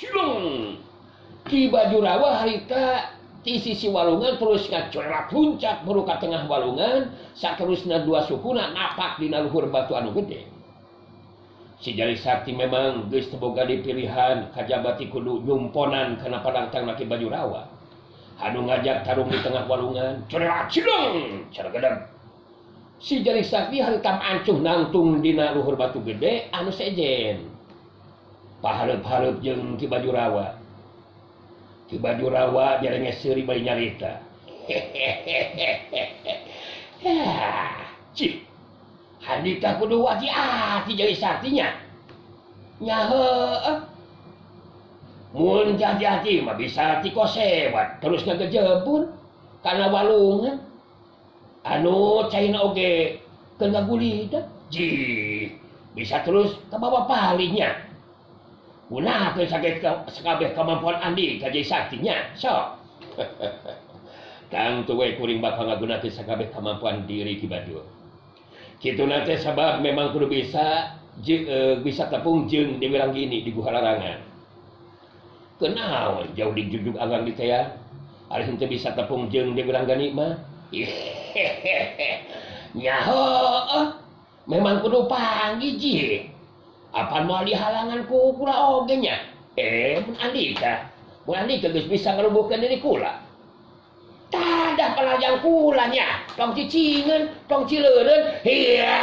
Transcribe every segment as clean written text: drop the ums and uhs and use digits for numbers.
cilung Ki Bajurawa harita di sisi walungan terus ngacorak puncak baru ke tengah walungan saterusna dua sukuna napak dina luhur batu anu gede. Si Jari Sakti memang geus teu boga dipilihan kajabati kudu nyumponan kana padangtang Ki Bajurawa. Anu ngajak tarung di tengah walungan, corak cilung cara gedeg. Si Jari Sakti harita ancuh nangtung dina luhur batu gede anu sejen. Pahareup-hareup jeung Ki Bajurawa. Ki Bajurawa jarenges seuri bae nyarita. Cih. Handika kudu hati-hati Jari Saktinya. Nya heueuh. Mun hati-hati mah bisa tiko sewat terus ngagejebun kana walungan. Anu caina oge keun ngagulida. Jih, bisa terus ke bawah palingnya. Gunakeun sakabeh kemampuan andi ka Jari Saktinya. Sok. Kang tuwe kuring bakal ngagunakeun sakabeh kemampuan diri Ki Bajur. Kitu nate sabab memang kudu bisa tepung jeung Dewi Ranggini di Guha Larangan. Kenaon jauh dijujug anggang di teh. Ari henteu bisa tepung jeung Dewi Ranggini mah. Nya heueuh. Memang kudu panggih ji. Apa mau dihalangan ku kula oge nya? Mun Andika geus bisa ngerubuhkeun diri kula. Tadah pelajang kula nya, tong cicingeun, tong cileureun. Hiya.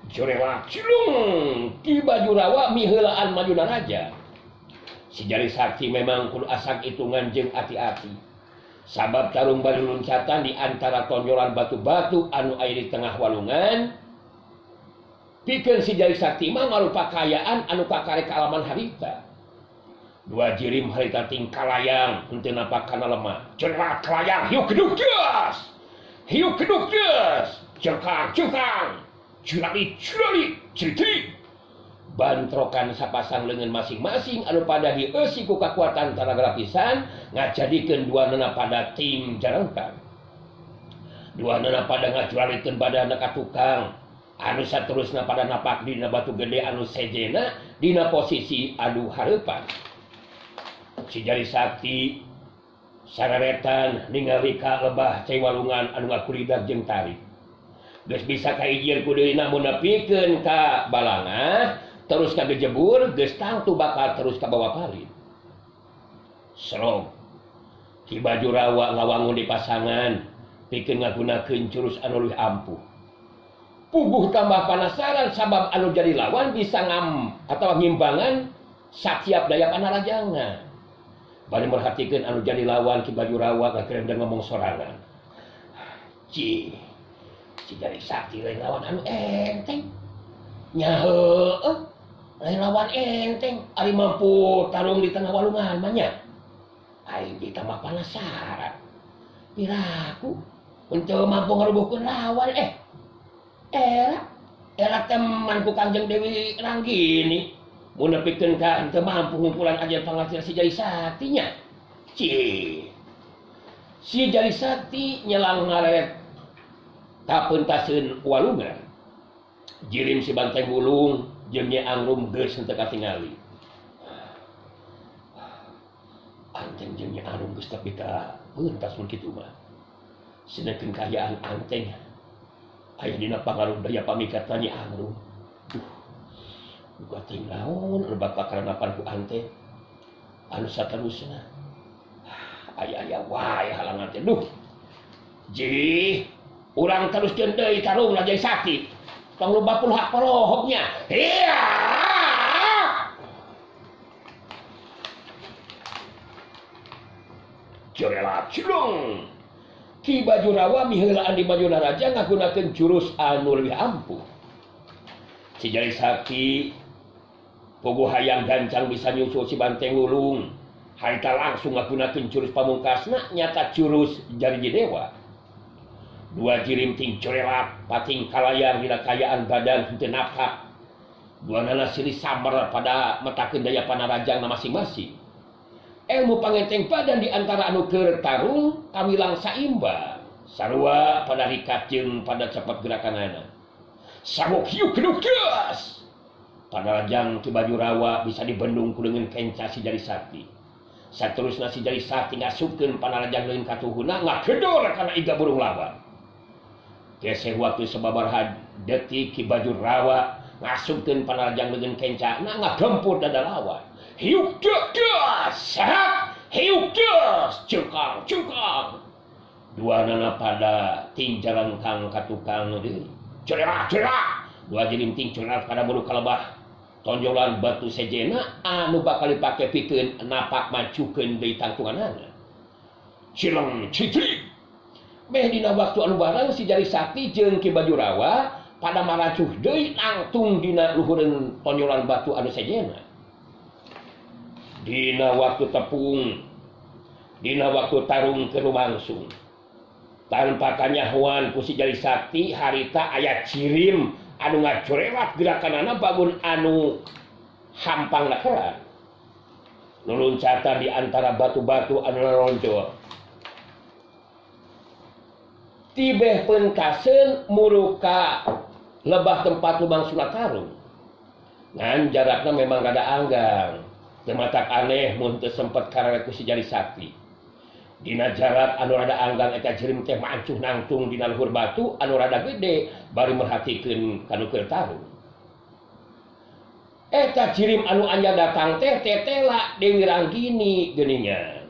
Jorewak cilung Ki Bajurawa miheulaan majuna raja. Si Jari Sakti memang kudu asal hitungan jeung hati-hati. Sabab tarung bari loncatan di antara tonjolan batu-batu anu aya di tengah walungan. Pikeun si Jari Sakti mah marupa kayaan anu kakarek alaman harita. Dua jirim harita tingkalayang henteu napak kana lemah. Cerak kalayang hiuk keduk geus. Hiuk keduk geus. Cekang, curali, ciri. Bantrokan sapasang leungeun masing-masing anu pada dieusi ku kakuatan tanaga lapisan ngajadikeun duanana pada tim jarangkan. Duanana pada ngajuralikeun badanna ka tukang anu saterusna pada napak dina batu gede anu sejena dina posisi adu hareupan. Si Jari Sakti sararetan ningali ka lebah cai walungan anu ngakuridag jeung tarik. Geus bisa kaijieun ku deuna mun nepikeun ka balanga terus kagejebur geus tangtu bakal terus ka bawah parit. Serong Ki Bajurawa ngawangun di pasangan pikeun ngagunakeun jurus anu leuwih ampuh. Puguh tambah panasaran sabab anu jadi lawan bisa atawa ngimbangan satiap daya panarajangna. Bari merhatikeun anu jadi lawan Ki Bajurawa kakerendeng ngomong sorangan. Si Jari Sakti lain lawan anu enteng. Nya heueuh. Lain lawan enteng, ari mampu tarung di tengah walungan mah nya. Aing ditambah penasaran. Piraku henteu mampu ngarubuhkeun lawan Era teman ku Kangjeng Dewi Ranggini. Mun nepikeun ka henteu mampu ngumpulan aja pangasir si Jari Sakti nya. Si Jari Sakti nyelang ngaret ka peuntaseun walungan. Jirim si Banteng Wulung jeung Nyai Angrum geus henteu katingali. Anteng jeung Nyai Angrum geus tapi ka peuntas mun kitu mah. Sinekeun kayaan Anteng aya dina pangaruh daya pamikatan Nyai Angrum. Duh teuing naon anu bakal karanapan ku Anteng anu saterusna. Aya wae halangan teh. Duh. Ji, urang teruskeun deui tarung Jari Sakti. Tong loba puluh hak parohognya. Iya. Jorela cilung. Ki Bajurawa miheulaan di majuna raja ngagunakeun jurus anu leuwih ampuh. Si Jari Sakti pogo hayang gancang bisa nyusul si Banteng Wulung. Harita langsung ngagunakeun jurus pamungkasna nyata jurus Jari Dewa. Dua jirim ting corelak pating kalayang dina kayaan badan henteu napak. Duanana silih samar pada metakeun daya panarajangna masing-masing. Ilmu pangenteng badan di antara anu keur tarung kamilang saimbang. Sarua pada rikat jeung pada cepat gerakanana. sabok hiu keduk deus. Panarajang Ki Baju Rawa bisa dibendung ku dengan kenca si Jari Sakti. Saterusna si Jari Sakti ngasupkeun panarajang leun katuhuna ngakedor kana iga burung lawan. Geseh waktu sababaraha detik Ki Baju Rawa ngasupkeun panarajang leun kencana ngagempur dada lawan. Hiuk deus, hiuk deus, cukang. Duanana pada tinjalan kang katukang deui. Cerah. Dua jirinting cerah pada bulu kalebah. Tonjolan batu sejena anu bakal dipake pikeun napak majukeun deui tangtunganana. Cileng citri. Meh dina waktu anu bareng si Jari Sakti jeung Ki Baju Rawa pada maracuh deui langtung dina luhureun tonjolan batu anu sejena. Dina waktu tepung, dina waktu tarung keur lumangsung. Tanpa kanyahuan ku si Jari Sakti harita aya cirim anu ngacorewat gerakanana bangun anu hampang nakeran. Nuluncatan di antara batu-batu anu ronjol. Tibeh pengkaseun muruka lebah tempat lubang sulatarung. Ngan jarakna memang rada anggang. Teu matak aneh mun teu sempet karewe ku si Jari Sakti. Dina jarak anu rada anggang eta jirim teh mancuh nangtung dina luhur batu anu rada gede bari merhatikeun kanu keur tarung. Eta jirim anu anja datang teh tetela Dewi Ranggini geuningan.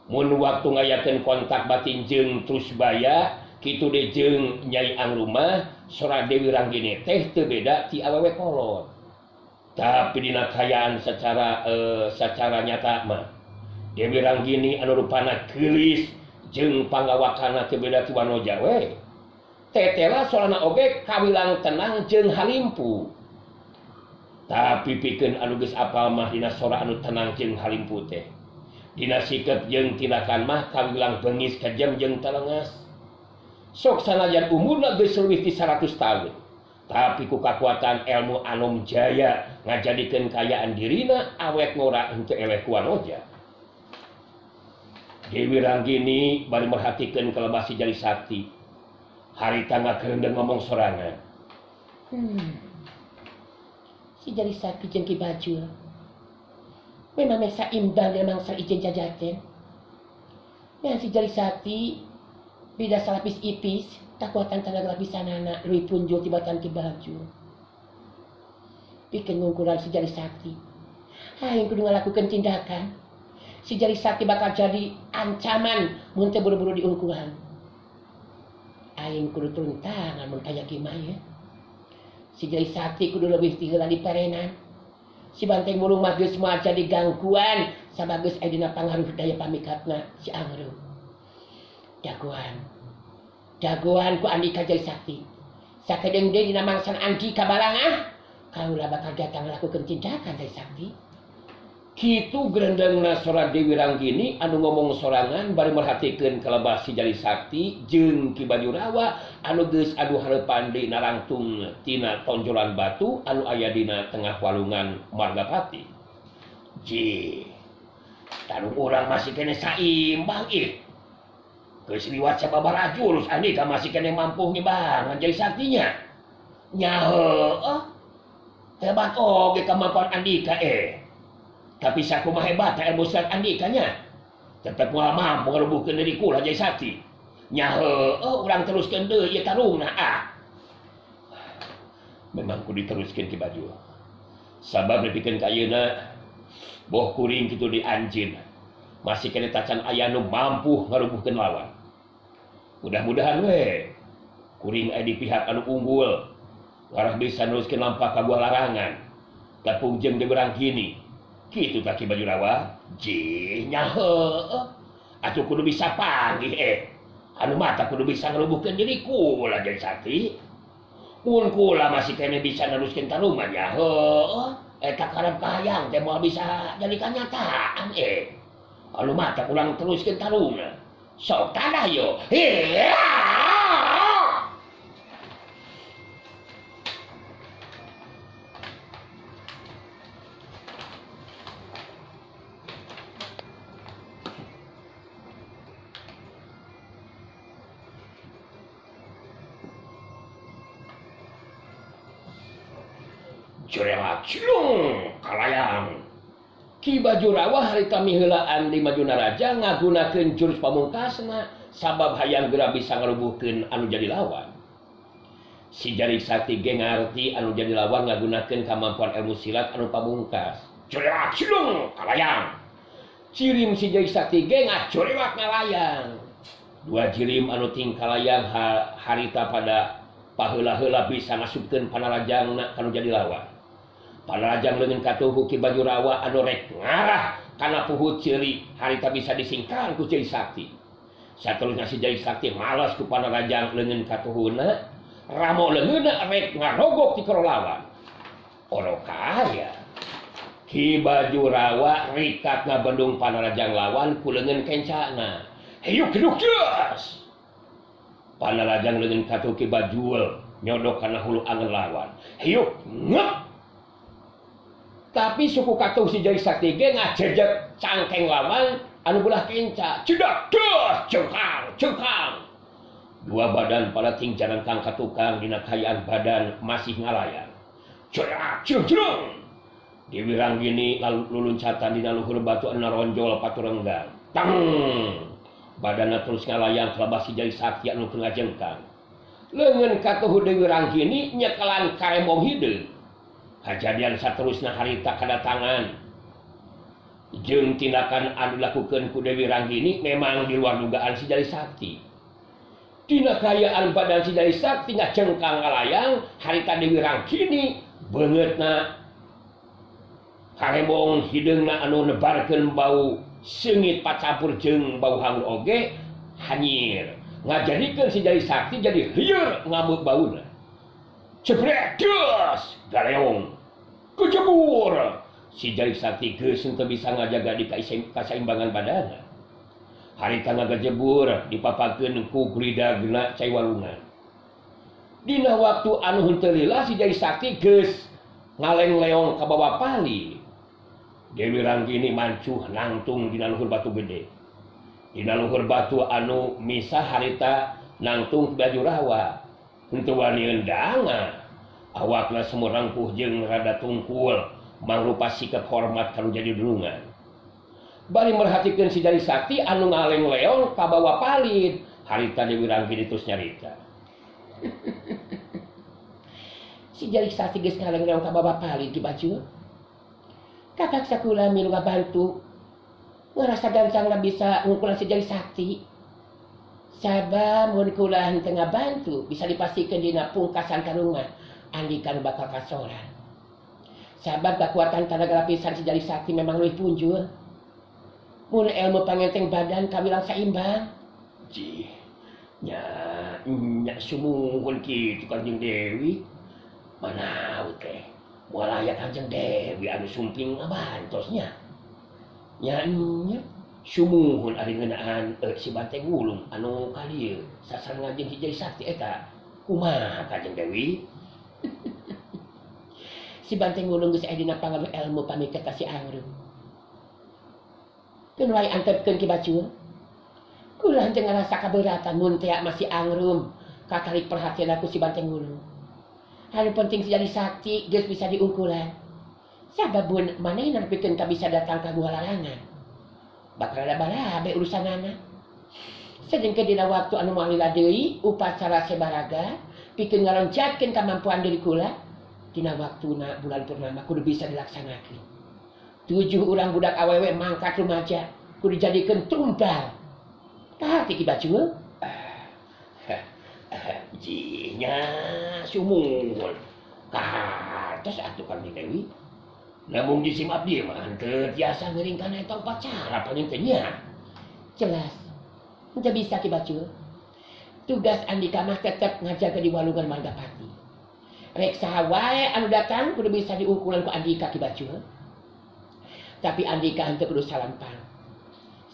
Mun waktu ngayakeun kontak batin jeung Trusbaya kitu de jeung Nyai Anglumah sora Dewi Ranggini teh teu beda ti awewe kolot. Tapi dina kayaan secara nyata mah Dewi Ranggini anu rupana geulis jeung panggawakana teu beda ti Wanoja we. Tetela solana oge kawilang tenang jeung halimpu. Tapi pikeun anu geus apal mah dina sora anu tenang jeung halimpu teh. Dina sikeut jeung tindakan mah kawilang beungis kejem jeung telengas. Sok sanajan umurna geus leuwih ti 100 taun. Tapi ku kakuatan ilmu Anom Jaya ngajadikeun kayaan dirina awet ngora henteu eleh ku Wanoja. Dewi Ranggini bari merhatikeun kelebah si Jari Sakti. Harita ngakereundeng ngomong sorangan. Si Jari Sakti jeung Ki Baju memang mesa imbang dengan mangsa ijen jajaten. Yang si Jari Sakti beda salapis ipis takuatan tenaga lapisanana leuwih punjul tibatan Ki Baju. Pikeun ngungkuran si Jari Sakti. Aing kudu ngalakukeun tindakan. Si Jari Sakti bakal jadi ancaman mun teu buru-buru diungkulan. Aing kudu turun tangan mun kaya kieu ya. Si Jari Sakti kudu leuwih ti heula diperenan. Si banteng mulung mah geus moal jadi gangguan sabageus aya dina pangaruh daya pamikatna si Angreum. Jagoan ku Andika Jari Sakti. Sakedeng deui dina mangsan Andika balangah, kaula bakal datang ngalakukeun tindakan Jari Sakti. Kitu gerendengna sora Dewi Ranggini anu ngomong sorangan bari merhatikeun kelebah si Jari Sakti jeung Ki Baju Rawa anu geus adu hareupan dina langtung tina tonjolan batu anu aya dina tengah walungan Margapati. Ji, tarung urang masih kene saimbang ih. Geus liwat sababaraha jurus Andika masih kene mampu ngibangan Jari Saktinya. Nya heueuh. Hebat oge kemampuan Andika Tapi sakumaha hebat ilmu silat Andikanya. Tetep moal mampu ngarubuhkeun diri kula Jari Sakti. Nya heueuh urang teruskeun deui ieu tarungna Memang kudu diteruskeun Ki Baju. Sabab nepikeun ka ayeuna boh kuring kitu di anjeun. Masih kene tacan aya nu mampu ngarubuhkeun lawan. Mudah-mudahan we kuring aya di pihak anu unggul. Ngarah bisa neruskeun lampah ka gua larangan. Tepung jeung Dewi Ranggini. Kitu Ki Baju Rawa. Ji, nya heueuh. Atuh kudu bisa panggih anu mata kudu bisa ngarubuhkeun diri kula Jari Sakti. Mun kula masih kene bisa neruskeun tarungan nya heueuh. Eta karep kahayang teh moal bisa jadi kanyataan anu mata ulang teruskeun tarungan. Sok tada yo. Jorewak cilung kalayang. Ki Bajurawa harita miheulaan di Majuna Raja ngagunakeun jurus pamungkasna sabab hayang geura bisa ngarubuhkeun anu jadi lawan. Si Jarik Sakti ge ngarti anu jadi lawan ngagunakeun kamampuan ilmu silat anu pamungkas. Jorewak cilung kalayang. Cirim si Jarik Sakti ge ngajorewak ngalayang. Dua jirim anu ting kalayang harita pada paheula-heula bisa ngasupkeun panarajangna anu jadi lawan. Panarajang leungeun katuhu Ki Bajurawa anu rek ngarah kana puhut ciri harita bisa disingkang ku Jarik Sakti. Saterusna si Jarik Sakti malas ku panarajang leungeun katuhuna, ramo leungeunna rek ngarogok ti karo lawan. Oro kaya Ki Bajurawa rikat ngabendung panarajang lawan ku leungeun kencana. Hayuk keduk jelas. Panarajang leungeun katuh Ki Bajul nyodok kana hulu angeun lawan. Hayuk ngep. Tapi suku katuh si Jarik Sakti ge ngajejek cangkeng lawan anu belah kenca. Cedak des cengkang. Dua badan pada tingjaran kang katukang dina kayaan badan masih ngalayang. Cedak jeung. Dewi Ranggini lalu luluncatan dina luhur batu anu ronjol paturenggang. Tang. Badanna terus ngalayang kalabah si Jarik Sakti anu teu ngajengkang. Leungeun katuh Dewi Ranggini nyekelan karembong hideung. Kajadian saterusna harita kadatangan jeung tindakan anu dilakukeun ku Dewi Ranggini memang di luar dugaan si Jarik Sakti. Dina kayaan badan si Jarik Sakti ngajengkang ngalayang harita Dewi Ranggini beungeutna karembong hideungna anu nebarkeun bau seungit pacampur jeung bau hangus oge hanyir ngajadikeun si Jarik Sakti jadi lieur ngamuk bauna. Cebrek des galeong kejebur si Jarik Sakti geus teu bisa ngajaga di kasaimbangan badanna. Harita ngagejebur dipapakeun ku gridagna cai walungan. Dina waktu anu henteu lila si Jarik Sakti geus ngaleng-leong ka bawah pali. Dewi Ranggini mancuh nangtung dina luhur batu gede. Dina luhur batu anu misah harita nangtung Ki Bajurawa. Henteu wani endangan. Awakna semua rangkuh jeung rada tungkul mangrupa sikap hormat kanu jadi dulungan. Bari merhatikeun si Jarik Sakti anu ngaleng-leong ka bawah palid, harita Dewi Ranggini terus nyarita. Si Jarik Sakti geus ngaleng-leong ka bawah palid Ki Bajul. Kakak sakula milu ngabantu. Ngarasa gancangna bisa ngukulan si Jarik Sakti. Sabab mun kula henteu ngabantu bisa dipastikeun dina pungkasan karungan Andika nu bakal kasoran. Sabab kekuatan tenaga lapisan si Jarik Sakti memang leuwih punjul. Mun ilmu pangenteng badan kawilang saimbang. Ji, nya sumuhun kitu Kanjeng Dewi. Manaut teh moal aya Kanjeng Dewi anu sumping ngabantosnya. Nya sumuhun ari ngeunaan si Banteng Wulung anu kalieu sasarengan jeung si Jarik Sakti eta. Kumaha Kanjeng Dewi? Si Banteng Wulung geus aya dina pangaruh ilmu pamikeun ka si Angrum. Keun wae antepkeun Ki Bajul. Kula henteu ngarasa kabeuratan mun teh masih Angrum katarik perhatian aku si Banteng Wulung. Anu penting si Jarik Sakti geus bisa diungkulan. Sabab mun manehna nepikeun ka bisa datang ka gua larangan. Bakal ada barabe urusanana. Sedengkeun dina waktu anu malila deui upacara sebaraga pikeun ngaroncatkeun kamampuan diri kula. Dina waktuna bulan purnama kudu bisa dilaksanakeun. 7 urang budak awewe mangkat rumaja kudu dijadikeun tumpal. Kahati Ki Bajul? Jinya sumuhun. Katos atuh Kanjeng Dewi. Namun disim abdi mah henteu tiasa ngeuring kana eta upacara paling teh nya. Jelas. Henteu bisa Ki Bajul. Tugas Andika mah tetep ngajaga di walungan Mangapati. Rek saha wae anu datang kudu bisa diungkulan ku Andika Ki Bajul. Tapi Andika henteu kudu salampang.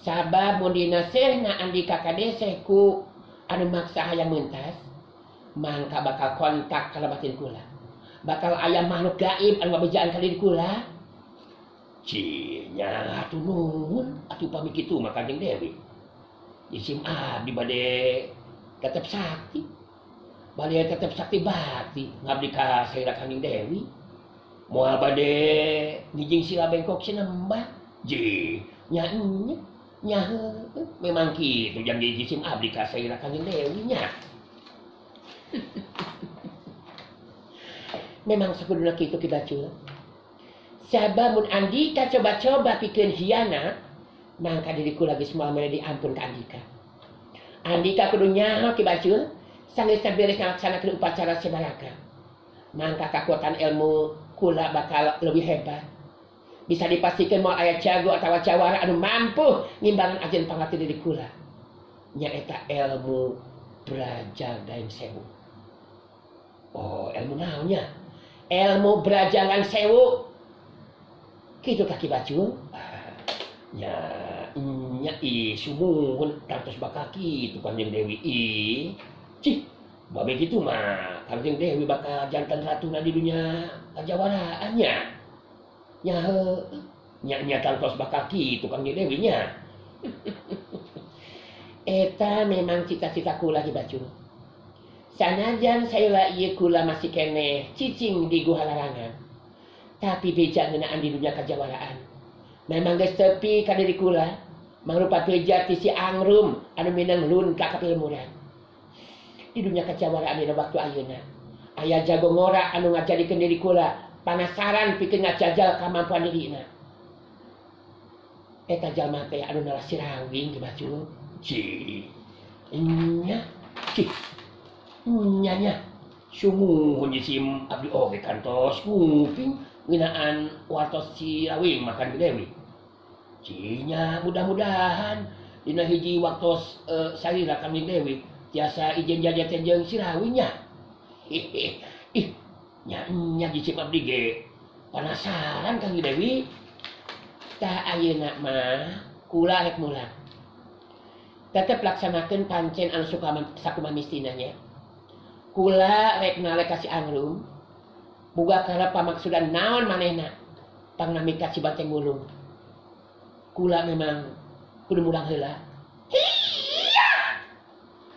Sabab mun dina sehna Andika kadeseh ku anu maksa hayang meuntas, mangka bakal kontak kalabatin kula. Bakal aya makhluk gaib anu ngabejaan ka diri kula. Cinya atuh nuhun atuh pami kitu mah Kanjeng Dewi. Isim abdi bade tetep sakti. Bade tetep sakti bakti ngabdi ka Saira Kanjeng Dewi. moal bade ngijing sila bengkok sinembah ji nya memang kitu janji jisim abdi ka saira Kangjeng Dewi nya. Memang sakuduna kitu ki bacul. Sabab mun Andika coba-coba pikeun hiana, mangka diriku lagi semua mere diampun ka Andika. Andika kudu nyaho ki bacul, sanggeus beres ngalaksanakeun upacara sabaraga. Mangka kakuatan ilmu kula bakal lebih hebat. Bisa dipastikan mau aya jago atau jawara anu mampu ngimbangan ajen pangati diri kula. Nyaeta ilmu Brajagang Sewu. Oh, ilmu naonnya? Ilmu Brajagang Sewu. Kitu kaki bacul. Nya sumuhun kantos bakal kitu Kangjeng Dewi cih babe kitu mah Kangjeng Dewi bakal jantan ratuna di dunia kajawaraannya nya kantos bakal kitu Kangjeng Dewi nya. Eta memang cita-cita kula ki bacul. Sanajan saeulah ieu kula masih keneh cicing di guha larangan, tapi beja ngeunaan di dunia kajawaraan. Memang geus tepi ka diri kula, mangrupa beja ti si Angrum anu minang lun ka kapilmuran. Di dunia kajawaraan dina waktu ayeuna, aya jago ngora anu ngajadikeun diri kula panasaran pikeun ngajajal kamampuan dirina. Eta jalma teh anu nalas sirawing ki bacul. Ci. Nya. Ci. Nya. Sumuhun jisim abdi oge kantos kuping nginaan wartos sirawing makan Dewi. Cinya mudah-mudahan dina hiji waktos sarira Kangjeng Dewi tiasa ijen jajaten jeung sirawingnya. Ih, nya jisim abdi ge panasaran Kangjeng Dewi. Tah ayeuna mah kula rek mulang. Tetep laksanakeun pancen anu sakumaha mistina nya. Kula rek nalek ka si Angrum boga karep pamaksudan naon manehna pangnami ka Cibateng Wulung. Kula memang kudu mulang heula. Hiya!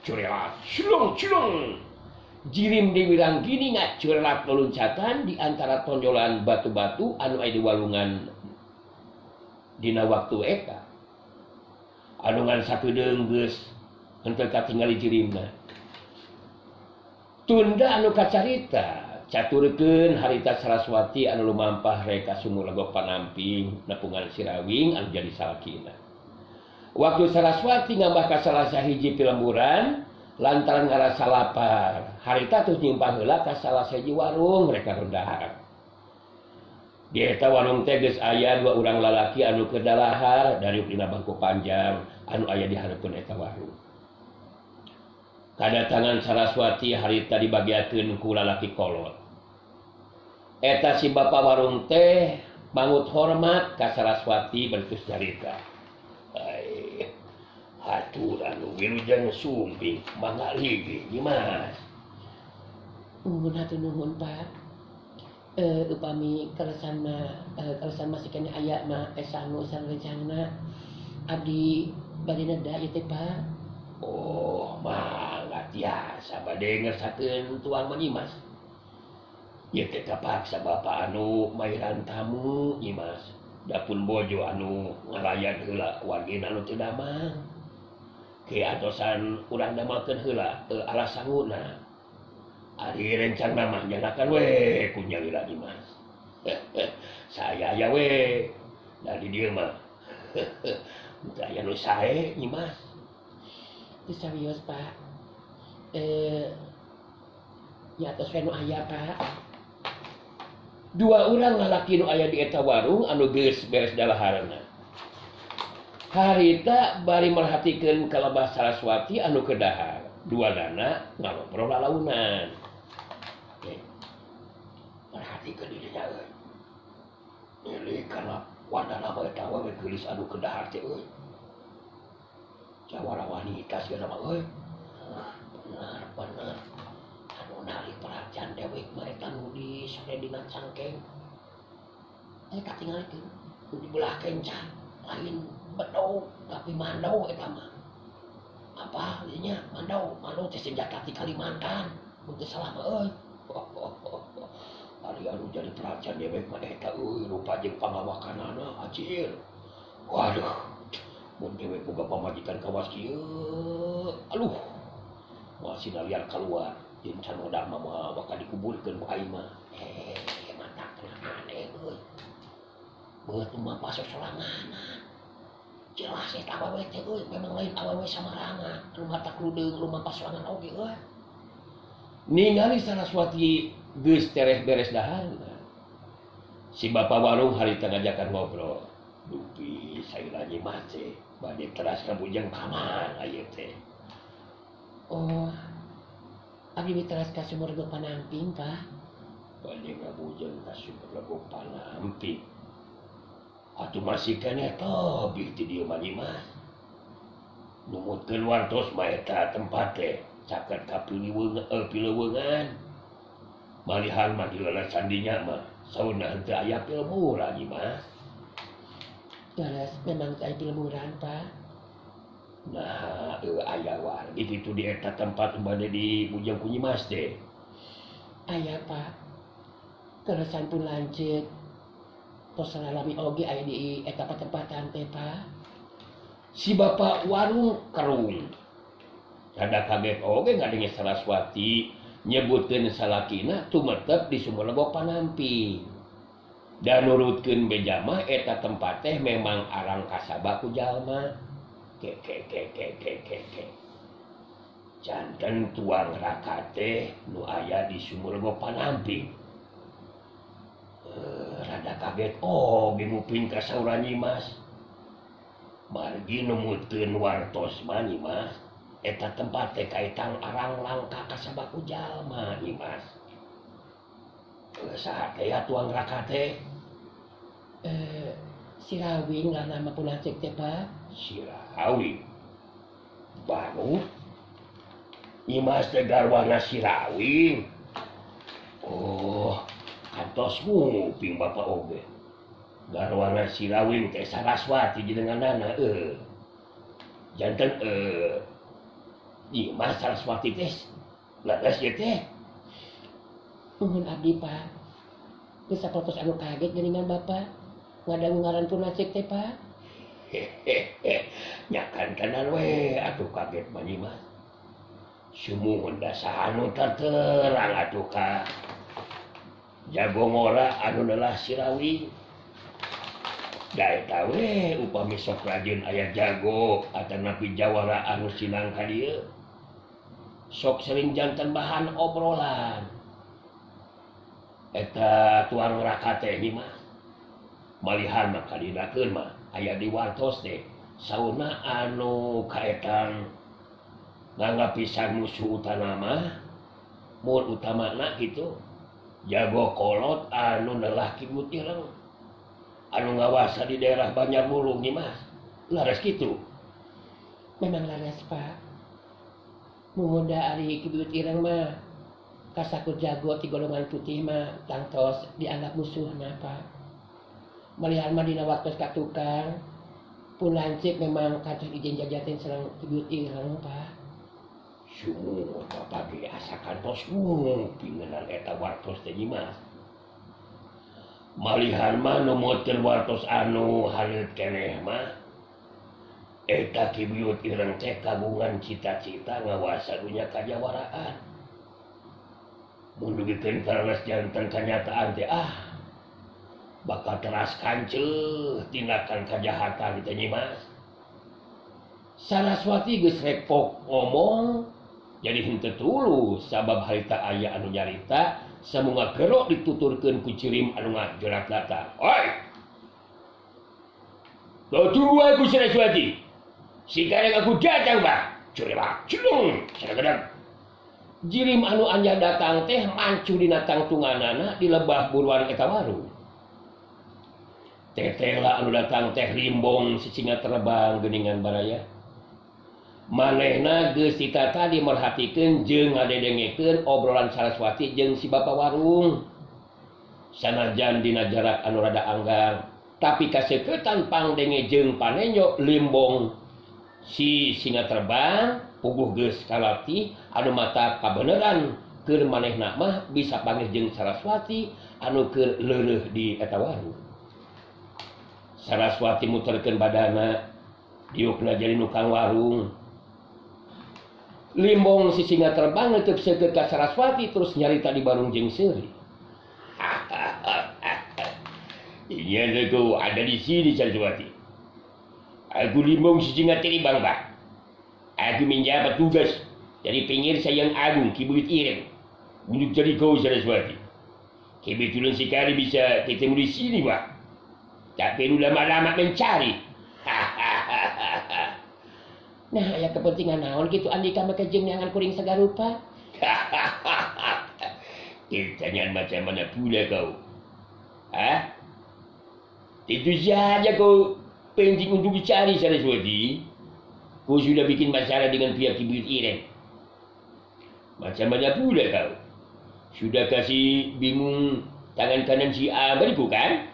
Curelat, culung. Jirim Dewi Ranggini ngacurelat leluncatan di antara tonjolan batu-batu anu aya di walungan dina waktu eta. Anu ngan sakedeung geus henteu katingali jirimna. Tunda anu kacarita caturkeun harita Saraswati anu lumampah rek ka sumur Legok Panamping nepungan sirawing anu jadi salakina. Waktu Saraswati ngambah ka salah sahiji pilemburan lantaran ngarasa lapar, harita terus nyimpang heula ka salah sahiji warung mereka rendahar. Di eta warung teh geus aya dua urang lalaki anu keur dalahar dari dina bangku panjang anu aya di hareupeun eta warung. Kadatangan Saraswati harita dibagiakeun ku lalaki kolot. Eta si bapa warung teh mangut hormat ka Saraswati bertus carita. Ai, hatur anu wilujeng sumping mangga ligi Dimas. Nuhun hatur nuhun Pak. Upami kalesan masih kene aya mah sanggu sarencana abdi bade neda ieu teh Pak. Oh, mangga tiasa bade ngersakeun tuang Nyimas. Ieu teh kapaksa bapa anu mairan tamu Nyimas. Dapun bojo anu ngalayan heula wargina anu teu damang. Ke atosan urang damalkeun heula alas sanguna. Ari rencana mah janakan we ku nyalira Dimas. Saya ya we. Dari dieu mah. Daya nu sae Nyimas. Serius Pak. Ya tos we nu aya Pak. Dua urang lalaki nu aya di eta warung anu geus beres dalaharna. Harita bari merhatikeun kalebah Saraswati anu kedahar. Duanana ngalobrol lalaunan. Perhatikeun di dinya euy. Ini kana wadana bae tawa we geulis anu kedahar teh euy. Jawara wanita segala mah euy. Bener. Anu nari perhatian dewek mah eta nu di sore dina cangkeng. Katingalikeun nu di belah kencan, lain bedog tapi mandau eta mah. Apa dinya mandau teh senjata di Kalimantan. Mun teu salah mah euy. Ari anu jadi perhatian dewek mah eta rupa jeung pangawakanana acil. Waduh, mun dewek boga pamajikan kawas kieu, aluh. Moal sinaliar kaluar, jeung can odak mah bakal dikuburkeun ku aing mah. Mantap tenan maneh euy. Beut mah pasosoranganan. Jelas eta awewe teh euy, memang lain awewe samarangan, anu mata krudeung lu mah pasorangan oge euy. Ningali Saraswati geus tereh beres dahareuna. Si bapa warung harita ngajakan ngobrol. Dupi saira nyimas teh, bade teras ka bujang kamar aya teh. Oh, abdi teras ka Sumbergo Panamping, Pak. Bade ngabujang ka Sumbergo Panamping. Atuh masih kene tobih ti dieu mah nyimas. Numutkeun wartos mah eta tempat teh caket ka pileuweungan. Malihan mah di lalasan dinya mah sauna henteu aya pilmuran nyimas. Jelas memang aya pilmuran, Pak. Nah, aya wargi kitu di eta tempat bade di bujang ku nyimas teh. Aya, Pak. Terusan pun lanceuk. Tos salami oge aya di eta tempatan teh, Pak. Si bapak warung kerung. Rada kaget oge ngadenge Saraswati nyebutkeun salakina tumetep di Sumbergo Panamping. Dan nurutkeun beja mah eta tempat teh memang arang kasaba ku jalma. Ke. Janten tuang raka teh nu aya di Sumbergo Panamping. Rada kaget oge nguping ka saura nyimas. Margi numutkeun wartos mah nyimas. Eta tempat teh kaitang arang langka kasaba ku jalma nyimas. Saha teh ya tuang raka teh? Sirawing lah nama pun cek teh, Pak. Sirawing. Baru nyimas teh garwana Sirawing. Oh, kantos nguping bapak oge. Garwana Sirawing teh Saraswati jenenganana janten Mas Saraswati teh laras ye teh. Nuhun abdi, Pak. Geus sapotos anu kaget geuningan bapak. Ngadangu ngaran pun cek teh, Pak. Nyakan tenan we atuh kaget mah nyimas. Sumuhun da saha anu terang atuh ka jago ngora anu neulah Sirawing. Da eta we upami sok rajin aya jago atanapi jawara anu sinang ka dieu. Sok sering janten bahan obrolan. Eta tuang raka teh nyimas. Malihan mah kadinakeun mah aya di wartos teh sauna anu kaetan nganggapisan musuh utama mah mun utamana kitu jago kolot anu neulah Kibut Ireng anu ngawasa di daerah Banjarmulung nyimas. Laras kitu. Memang laras, Pak. Muda ari Kibut Ireng mah kasakut jago ti golongan putih mah tangtos dianggap musuhna, Pak. Malihan mah dina waktu ka tukang pun lancik memang kados ijen jajaten sareng Kibut Ireng, Pak. Sumuh bapak ge asa kantos nguping ngeunaan eta wartos teh nyimas. Malihan mah numutkeun wartos anu hareup keneh mah eta Kibut Ireng teh kagungan cita-cita ngawasa dunya kajawaraan. Mun dugikeun karanes janten kanyataan teh bakal teras kanceuh tindakan kajahatan teh nyimas. Saraswati geus repok ngomong jadi henteu tulus sabab harita aya anu nyarita samunga gerok dituturkeun ku cirim anu ngajerat latar. Oi! Lo tunggu aku Saraswati. Si gareng aku datang bah. Curibak, cilung, saragedeg. Jirim anu anja datang teh mancu dina tangtunganana di lebah buruan eta warung. Tetela anu datang teh limbong sicinga terbang geuningan baraya. Manehna geus ditata dimerhatikeun jeung ngadedengekeun obrolan Saraswati jeung si bapa warung. Sanajan dina jarak anu rada anggang, tapi kaseuketan pangdenge jeung panenyo limbong si singa terbang puguh geus kalatih anu mata kabeneran keur manehna mah bisa panggih jeung Saraswati anu keur leureuh di eta warung. Saraswati muterkeun badana diukna jadi nukang warung. Limbong si singa terbang neuteuk seukeut ka Saraswati terus nyarita di barung jeung seuri. Iya aku ada di sini Saraswati. Aku limbong si singa terbang Pak. Aku menjabat tugas dari penguasa yang agung Ki Buyut Ireng untuk jadi kau Saraswati. Kebetulan sekali bisa ketemu di sini Pak. Tak perlu lama-lama mencari. Nah, ya kepentingan naon gitu Andika make jeung neangan kuring sagarupa. Pertanyaan macam mana pula kau? Hah? Itu saja kau penting untuk dicari Saraswati. Kau sudah bikin masalah dengan pihak Ki Buyut Ireng. Macam mana pula kau? Sudah kasih bingung tangan kanan si Abariku kan?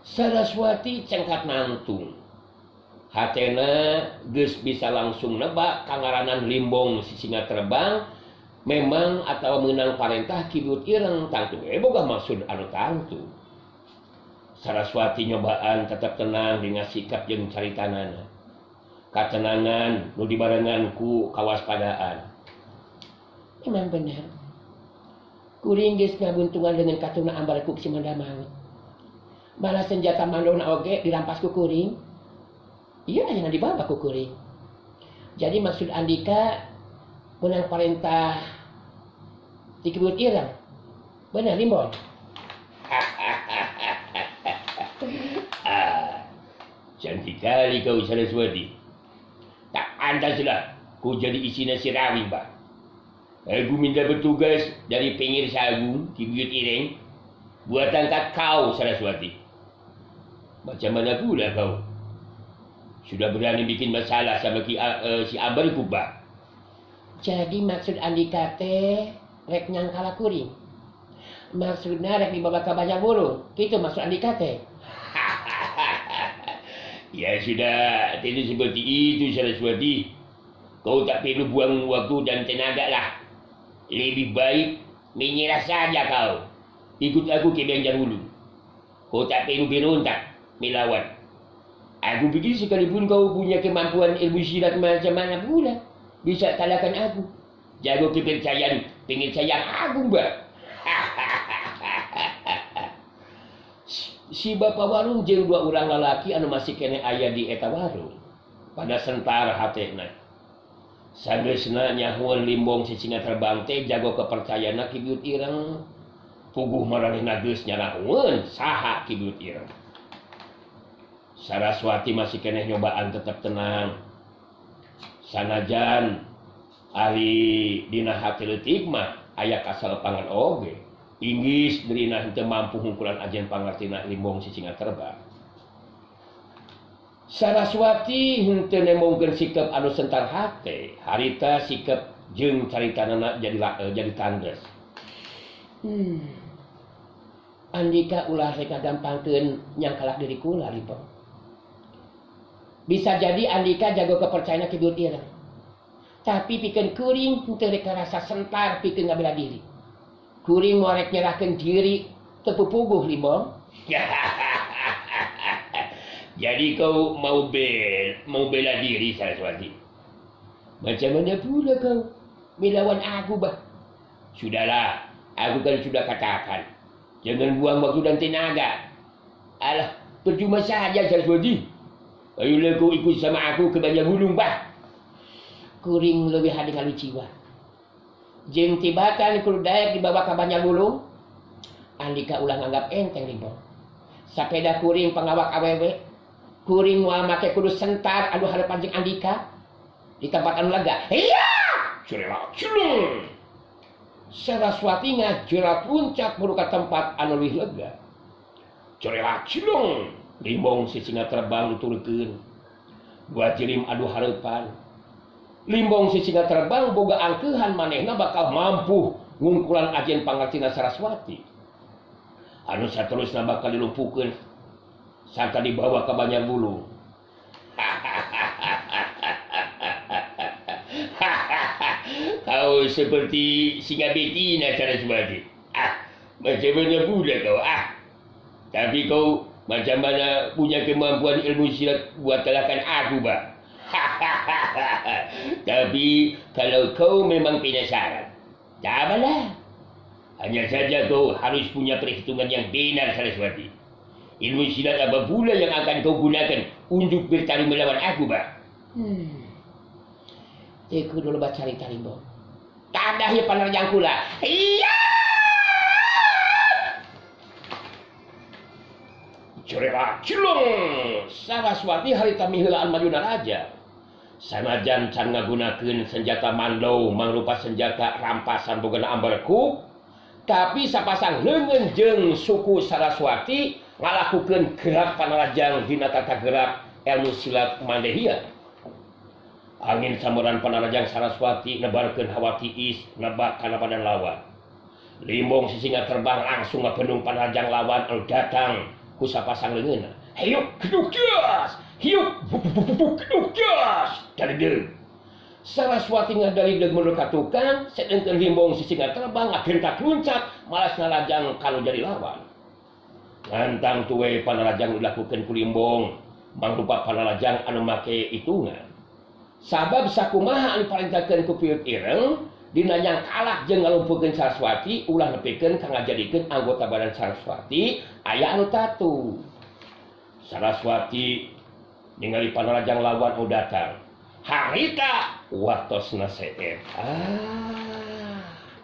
Saraswati cengkat nantung. Hatena geus bisa langsung nebak kangaranan limbong si singa terbang memang atau mengenang parentah Ki Buyut Ireng tangtu boga maksud anu tangtu. Saraswati nyobaan tetap tenang dengan sikap jeung caritanana. Katenangan nu dibarengan ku kawaspadaan. Memang benar. Kuring geus ngabuntungan dengan katuna Ambareku si Manda Maut. Malah senjata mandona oge dirampas ku kuring. Iya yang dibawa ku kuring. Jadi maksud Andika menang perintah Ki Buyut Ireng. Benar Limbong? Cantik kali kau Saraswati. Tak antaslah kau jadi isinya si Rawi Pak. Aku minta bertugas dari penguasa agung Ki Buyut Ireng buat angkat kau Saraswati. Macam mana pula kau? Sudah berani bikin masalah sama si Abariku Pak. Jadi maksud Andika teh rek nyangkala kuring. Maksudnya rek dibawa ke banyak burung. Gitu maksud Andika teh. Ya sudah, tidak seperti itu Saraswati. Kau tak perlu buang waktu dan tenaga lah. Lebih baik menyerah saja kau. Ikut aku ke Banjarhulu. Kau tak perlu berontak melawan. Aku pikir sekalipun kau punya kemampuan ilmu silat macam mana pula bisa kalahkan aku. Jago kepercayaan penguasa yang agung Pak. Si Bapak Warung jeung dua orang lalaki anu masih kene aya di eta warung pada sentar hatena. Sageusna nyahuan limbong si singa terbang teh jago kepercayaanna Ki Buyut Ireng. Puguh maranehna geus nyarahueun saha Ki Buyut Ireng. Saraswati masih keneh nyobaan tetap tenang. Sanajan ahli dina hati leutik mah aya kasal pangan oge. Inggis derina henteu mampu ngungkulan ajen pangartina limbong si singa terbang. Saraswati henteu nemongkeun sikap anu sentar hate, harita sikap jeung caritanana jadi tandes. Andika ulah rek ngagampangkeun nyangkalak diri kula Limbong. Bisa jadi Andika jago kepercayaan Ki Buyut Ireng. Tapi pikeun kuring henteu rek rasa sentar pikeun ngabela diri. Kuring mau rek nyerahkeun diri teu pupuguh Limbong. Jadi kau mau bela diri Saraswati. Macam mana pula kau melawan aku Bah? Sudahlah, aku kan sudah katakan. Jangan buang waktu dan tenaga. Alah, percuma saja Saraswati. Ayolah kau ikut sama aku ke Banjarhulu Bah. Kuring leuwih hade ngaluciwa. Jeung tibatan kudu daek dibawa ka Banjarhulu. Andika ulah nganggap enteng Limbong. Sapeda kuring pangawak awewe. Kuring moal make kudu sentar adu harapan jeung Andika di tempat anu lega. Iya! Surela culung. Saraswati ngajerat puncak menuju ka tempat anu leuwih lega. Surela culung. Limbong si singa terbang nuturkeun. Buat jirim adu harapan. Limbong si singa terbang boga angkeuhan manehna bakal mampu ngungkulan ajen pangartina Saraswati. Anu saterusna bakal dilumpuhkeun sangka dibawa ke Banjarhulu. Kau kau seperti singa betina Saraswati. Macam mana pula kau Tapi kau macam mana punya kemampuan ilmu silat buat kalahkan aku, bah. Tapi kalau kau memang penasaran, tak apalah. Hanya saja kau harus punya perhitungan yang benar, Saraswati. Ilmu silat apa pula yang akan kau gunakan untuk bertarung melawan aku, bah? Aku dulu baca cerita Limbo. Tak ada ya panarjangku lah. Iya. Curela cilung. Saraswati harita mihelaan Maduna Raja. Sanajan can ngagunakeun senjata mandau mangrupa senjata rampasan bogana ambarku, tapi sapasang leungeun jeung suku Saraswati ngalakukeun gerak panarajang dina tata gerak ilmu silat Mandehia. Angin samburan panarajang Saraswati nebarkeun hawa tiis nebak kana badan lawan. Limbong sisinga terbang langsung ngabenung panarajang lawan anu datang ku sapasang leungeunna. Hayuk keduk jas! Hiup keduk jas! Daledeg. Saraswati ngadaledeg mundur katukan, sedengkeun limbong sisinga terbang agentak luncat malas ngalajang kalau jadi lawan. Ngantang tuwe panarajang dilakukeun ku limbong, mangrupa panarajang anu make hitungan. Sabab sakumaha anu parentakeun ku Piut Ireng, dina yang kalah jeung ngalumpukeun Saraswati ulah nepikeun ka ngajadikeun anggota badan Saraswati aya anu tatu. Saraswati ningali panarajang lawan anu datang. Harita watosna seet.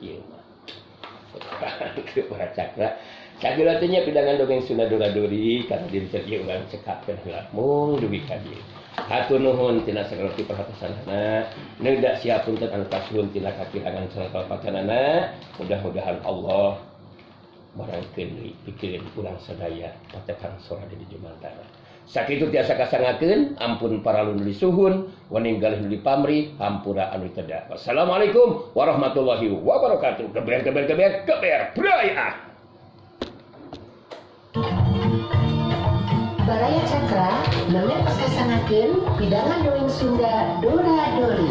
Ieu mah. Cakra. Sagala teh nya pidangan dongeng Sunda Dora-dori kana diri ieu urang cekapkeun heula. Mung dugi ka dieu. Hatur nuhun tina sagala perhatianna. Neuda siapunten anu kasuhun tina kakirangan sareng kalpacanana. Mudah-mudahan Allah marangkeun pikeun urang sadaya patekan sora di Jumantara. Sakitu tiasa kasangakeun, ampun para luluh suhun, waninggalih luluh pamri, hampura anu teda. Wassalamualaikum warahmatullahi wabarakatuh. Geber beraya. Baraya Cakra menek kasangakeun pidangan dongeng Sunda Dora-dori.